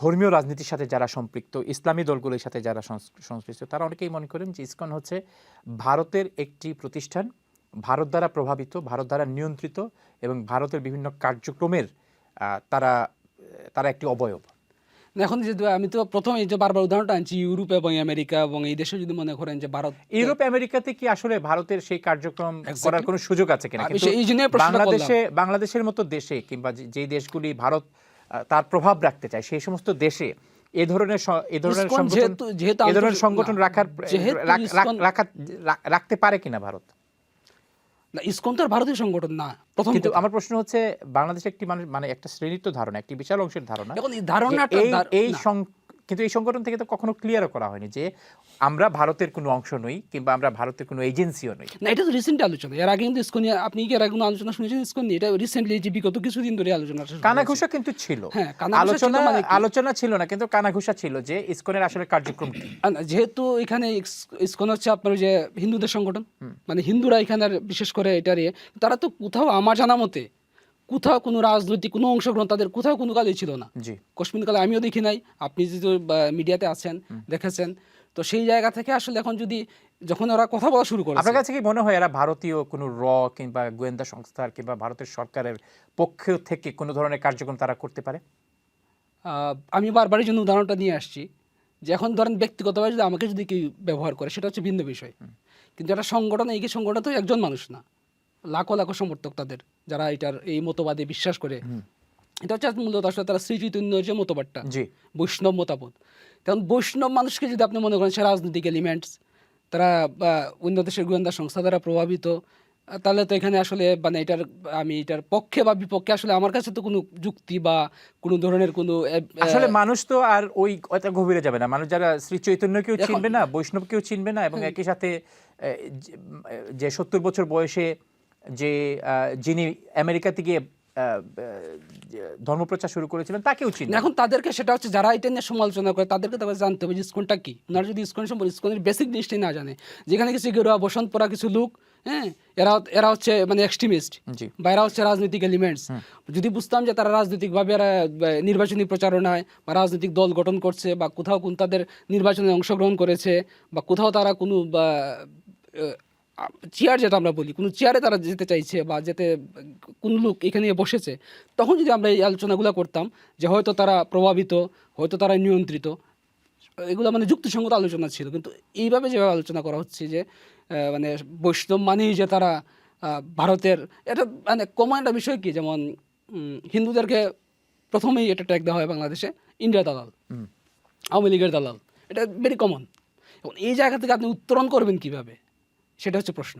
ধর্মীয় রাজনীতির সাথে যারা সম্পৃক্ত, ইসলামী দলগুলোর সাথে যারা সংশ্লিষ্ট, তারা অনেকেই মনে করেন যে ইসকন হচ্ছে ভারতের একটি প্রতিষ্ঠান, ভারত দ্বারা প্রভাবিত, ভারত দ্বারা নিয়ন্ত্রিত এবং ভারতের বিভিন্ন কার্যক্রমের তারা তারা একটি অবয়ব। এখন যে আমি তো প্রথমে এই যে বারবার উদাহরণটা আনছি ইউরোপ এবং আমেরিকা এবং এই দেশে যদি মনে করেন যে ভারত, ইউরোপ আমেরিকাতে কি আসলে ভারতের সেই কার্যক্রম করার কোনো সুযোগ আছে কিনা? বাংলাদেশের মতো দেশে কিংবা যেই দেশগুলি ভারত তার প্রভাব রাখতে চায় সেই সমস্ত দেশে এ ধরনের সংগঠন রাখতে পারে কিনা ভারত? না, ইসকন তো আর ভারতীয় সংগঠন না। কিন্তু আমার প্রশ্ন হচ্ছে বাংলাদেশে একটি মানুষ মানে একটা শ্রেণীর তো ধারণা, একটি বিশাল অংশের ধারণা, এখন এই ধারণাটা কিন্তু এই সংগঠন থেকে তো কখনো ক্লিয়ারও করা হয়নি যে আমরা ভারতের কোনো অংশ নই কিংবা আমরা ভারতের কোনো এজেন্সিও নই। না, এটা তো রিসেন্ট আলোচনা। এর আগে কিন্তু ইসকন নিয়ে আপনি কি এর আগে কোনো আলোচনা শুনেছেন ইসকন নিয়ে? এটা রিসেন্টলি যে বিগত কিছুদিন ধরে আলোচনা, কানাঘুষা কিন্তু ছিল। হ্যাঁ, আলোচনা ছিল না, কিন্তু কানাঘুষা ছিল যে ইসকনের আসলে কার্যক্রম কি। যেহেতু এখানে ইসকন হচ্ছে আপনার যে হিন্দুদের সংগঠন, মানে হিন্দুরা এখানে বিশেষ করে এটারে, তারা তো কোথাও আমার জানা মতে কোথাও কোনো রাজনৈতিক কোনো অংশগ্রহণ তাদের কোথাও কোনো কালেই ছিল না। কালে আমিও দেখি নাই, আপনি যদি মিডিয়াতে আছেন দেখেছেন, তো সেই জায়গা থেকে আসলে এখন যদি যখন ওরা কথা বলা শুরু করে, আপনার কাছে কি মনে হয় এরা ভারতীয় কোনো কিংবা গোয়েন্দা সংস্থার কিংবা ভারতের সরকারের পক্ষ থেকে কোনো ধরনের কার্যক্রম তারা করতে পারে? আমি বারবারই জন্য উদাহরণটা নিয়ে আসছি যে এখন ধরেন ব্যক্তিগতভাবে যদি আমাকে যদি কেউ ব্যবহার করে সেটা হচ্ছে ভিন্ন বিষয়, কিন্তু একটা সংগঠন, এই সংগঠন তো একজন মানুষ না, লাখো লাখো সমর্থক তাদের, যারা এটার এই মতবাদে বিশ্বাস করে। এটা হচ্ছে মূলত আসলে তারা শ্রী চৈতন্যের যে মতবাদটা, বৈষ্ণব মতবাদ। কারণ বৈষ্ণব মানুষকে যদি আপনি মনে করেন সে রাজনৈতিক এলিমেন্টস, তারা অন্য দেশের গোয়েন্দা সংস্থা দ্বারা প্রভাবিত, তাহলে তো এখানে আসলে মানে এটার পক্ষে বা বিপক্ষে আসলে আমার কাছে তো কোনো যুক্তি বা কোনো ধরনের কোনো আসলে মানুষ তো আর ওই অত গভীরে যাবে না। মানুষ যারা শ্রী চৈতন্যকেও চিনবে না, বৈষ্ণবকেও চিনবে না, এবং একই সাথে যে 70 বছর বয়সে যিনি আমেরিকাতে গিয়ে ধর্মপ্রচার শুরু করেছিলেন তাকেও চিনবে। এখন তাদেরকে সেটা হচ্ছে যারা এটা নিয়ে সমালোচনা করে তাদেরকে তবে জানতে হবে যে ইসকনটা কি। ওনারা যদি ইসকন সম্পর্কে ইসকনের বেসিক জিনিসটাই না জানে, যেখানে কিছু গেরুয়া বসন্ত পরা কিছু লোক, হ্যাঁ, এরা হচ্ছে মানে এক্সট্রিমিস্ট বা এরা হচ্ছে রাজনৈতিক এলিমেন্টস, যদি বুঝতাম যে তারা রাজনৈতিকভাবে এরা নির্বাচনী প্রচারণায় বা রাজনৈতিক দল গঠন করছে বা কোথাও কোন তাদের নির্বাচনে অংশগ্রহণ করেছে বা কোথাও তারা কোনো চেয়ার, যেটা আমরা বলি কোনো চেয়ারে তারা যেতে চাইছে বা যেতে কোন লোক এখানে বসেছে, তখন যদি আমরা এই আলোচনাগুলো করতাম যে হয়তো তারা প্রভাবিত, হয়তো তারা নিয়ন্ত্রিত, এগুলো মানে যুক্তিসঙ্গত আলোচনা ছিল। কিন্তু এইভাবে যেভাবে আলোচনা করা হচ্ছে যে মানে বৈষ্ণব মানেই যে তারা ভারতের, এটা মানে কমন একটা বিষয় কি, যেমন হিন্দুদেরকে প্রথমেই এটা ট্যাগ দেওয়া হয় বাংলাদেশে ইন্ডিয়া দালাল, আওয়ামী লীগের দালাল, এটা ভেরি কমন। এবং এই জায়গা থেকে আপনি উত্তরণ করবেন কিভাবে, সেটা হচ্ছে প্রশ্ন।